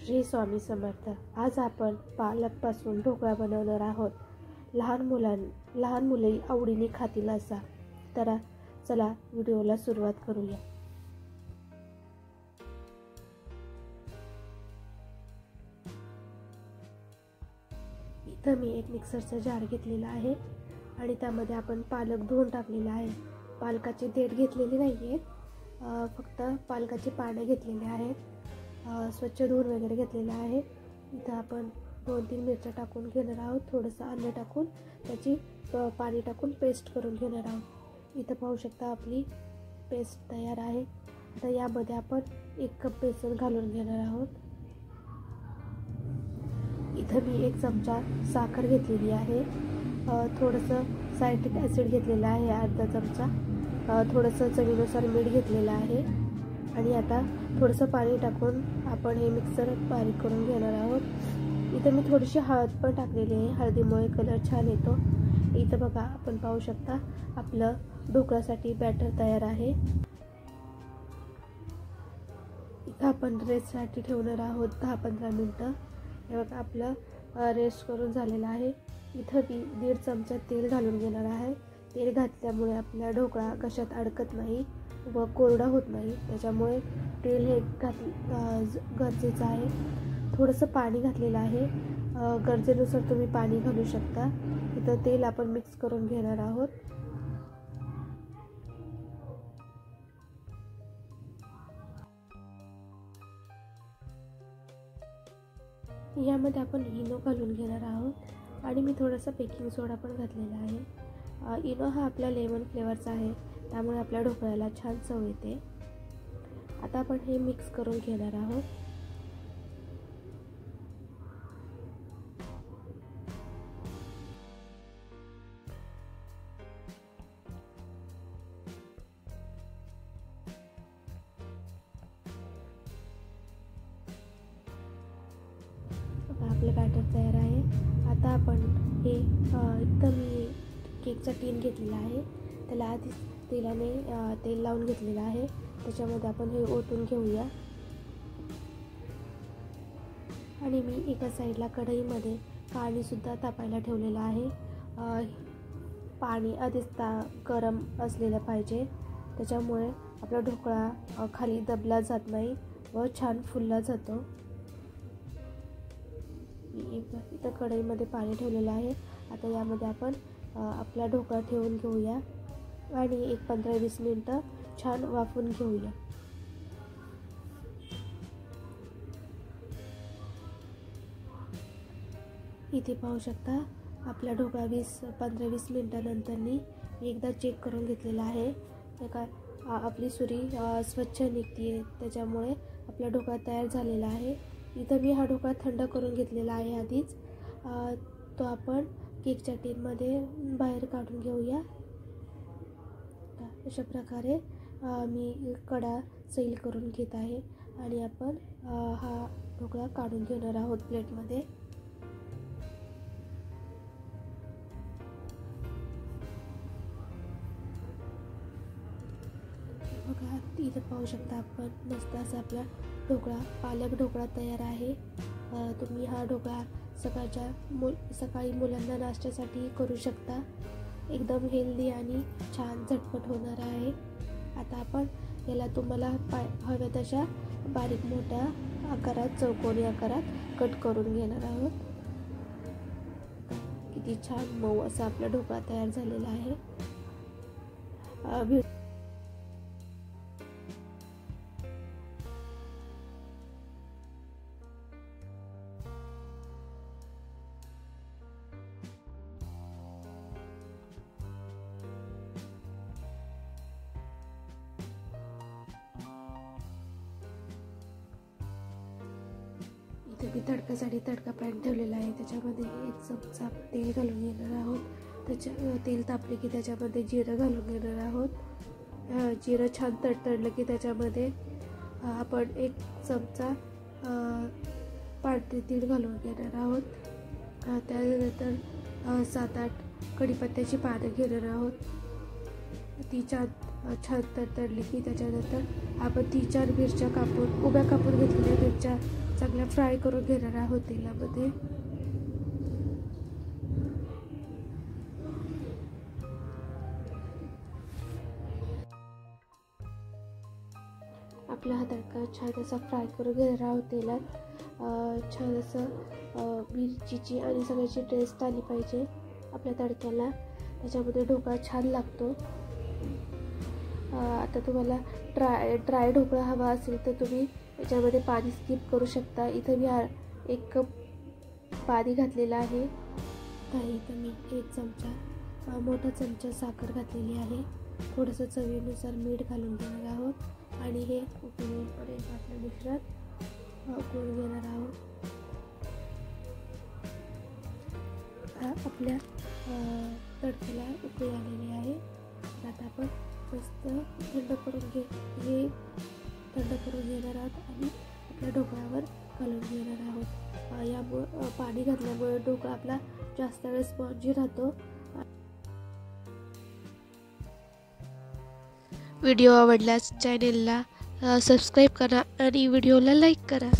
श्री स्वामी समर्थ। आज आपण पालकपासून ढोकळा बनवणार आहोत। लहान मुले आवडीने खातील असा। तर चला व्हिडिओला सुरुवात करूया। इथं मी एक मिक्सरचा जार घेतलेला आहे आणि त्यामध्ये आपण पालक धुवून टाकलेला आहे। पालकाचे देठ घेतलेले नाहीये, फक्त पालकाचे पाने घेतलेले आहेत। स्वच्छ धुवून वगैरे घेतलेला आहे। इथं आपण 2-3 मिरच्या टाकून घेणार आहोत। थोडंसं अन्न टाकून त्याची पाणी टाकून पेस्ट करून घेणार आहोत। इथं पाहू शकता आपली पेस्ट तयार आहे। आता यामध्ये आपण 1 कप बेसन घालून घेणार आहोत। इथं मी 1 चमचा साखर घेतलेली आहे। थोडंसं सायट्रिक ॲसिड घेतलेलं आहे, अर्धा चमचा। थोडंसं चवीनुसार मीठ घेतलेलं आहे आणि आता थोडंसं पाणी टाकून आपण हे मिक्सर बारीक करून घेणार आहोत। इथं मी थोडीशी हळद पण टाकलेली आहे, हळदीमुळे कलर छान येतो। इथं बघा, आपण पाहू शकता आपलं ढोकळ्यासाठी बॅटर तयार आहे। इथं आपण रेस्टसाठी ठेवणार आहोत 10-15 मिनटं। हे बघा, आपलं रेस्ट करून झालेलं आहे। इथं मी 1.5 चमचा तेल घालून घेणार आहे। तेल घातल्यामुळे आपला ढोकळा कशात अडकत नाही व कोरडा होत नाही, त्याच्यामुळे तेल हे गरजेचं आहे। थोडंसं पाणी घातलेलं आहे, गरजेनुसार तुम्ही पाणी घालू शकता। इथं तेल आपण मिक्स करून घेणार आहोत। यामध्ये आपण इनो घालून घेणार आहोत आणि मी थोडासा बेकिंग सोडा पण घातलेला आहे। इनो हा आपला लेमन फ्लेवरचा आहे, त्यामुळे आपल्या ढोकळ्याला छान चव येते। आता आपण हे मिक्स करून घेणार आहोत। आपलं बॅटर तयार आहे। आता आपण हे इथं मी केकचा टीन घेतलेला आहे, त्याला आधीच तेल लावून घेतलेलं आहे। त्याच्यामध्ये आपण हे ओतून घेऊया आणि मी एका साईडला कढईमध्ये पाणीसुद्धा तापायला ठेवलेलं आहे। पाणी आधीच गरम असलेलं पाहिजे, त्याच्यामुळे आपला ढोकळा खाली दबला जात नाही व छान फुलला जातो। इथं कढईमध्ये पाणी ठेवलेलं आहे। आता यामध्ये आपण आपला ढोकळा ठेवून घेऊया आणि एक 15-20 मिनटं छान वाफवून घेऊया। इथे पाहू शकता आपला ढोकळा 15-20 मिनटानंतर मी एकदा चेक करून घेतलेला आहे। आपली सुरी स्वच्छ निघते, त्याच्यामुळे आपला ढोकळा तयार झालेला आहे। इथं मी हा ढोकळा थंड करून घेतलेला आहे आधीच। तो आपण केकच्या टीनमध्ये बाहेर काढून घेऊया। अशा प्रकारे मी कडा सैल करून घेत आहे आणि आपण हा ढोकळा काढून घेणार आहोत प्लेटमध्ये। बघा, इथं पाहू शकता आपण मस्त असा आपला पालक ढोकळा तयार आहे। तुम्ही हा ढोकळा सकाळी मुलांना नाश्त्यासाठी करू शकता। एकदम हेल्दी आणि छान झटपट होणार आहे। आता आपण याला तुम्हाला हव्या तशा बारीक मोठ्या आकारात, चौकोनी आकारात कट करून घेणार आहोत। किती छान मऊ असा आपला ढोकळा तयार झालेला आहे। मी तडकासाठी तडका पॅन ठेवलेला आहे, त्याच्यामध्ये 1 चमचा तेल घालून घेणार आहोत। तेल तापले की त्याच्यामध्ये जिरं घालून घेणार आहोत। जिरं छान तडतडलं की त्याच्यामध्ये आपण 1 चमचा पांढरे तीळ घालून घेणार आहोत। त्यानंतर 7-8 कढीपत्त्याची पानं घेणार आहोत। ती छान तडतडली की त्याच्यानंतर आपण 3-4 मिरच्या उभ्या कापून घेतलेल्या मिरच्या चांगल्या फ्राय करून घेणार आहोत तेलामध्ये. आपला हा तडका छान असा फ्राय करून घेणार आहोत तेलात. छान असं मिरचीची आणि सगळ्याची टेस्ट आली पाहिजे आपल्या तडक्याला, त्याच्यामध्ये ढोकळा छान लागतो. आता तुम्हाला ड्राय ढोकळा हवा असेल तर तुम्ही याच्यामध्ये पाणी स्किप करू शकता. इथं मी 1 कप पाणी घातलेलं आहे. इथं मी 1 चमचा मोठा चमचा साखर घातलेली आहे. थोडंसं चवीनुसार मीठ घालून घेणार आहोत आणि हे उकळूपर्यंत आपलं मिश्रण उकळून घेणार आहोत. आपल्या तडक्याला उकळी आलेली आहे. आता आपण मस्त थंड करून घेणार आहोत आणि आपल्या ढोकळ्यावर घालून घेणार आहोत. यामुळे पाणी घातल्यामुळे ढोकळा आपला जास्त वेळ स्पॉन्जी राहतो. व्हिडिओ आवडल्यास चॅनेलला सबस्क्राईब करा आणि व्हिडिओला लाईक करा.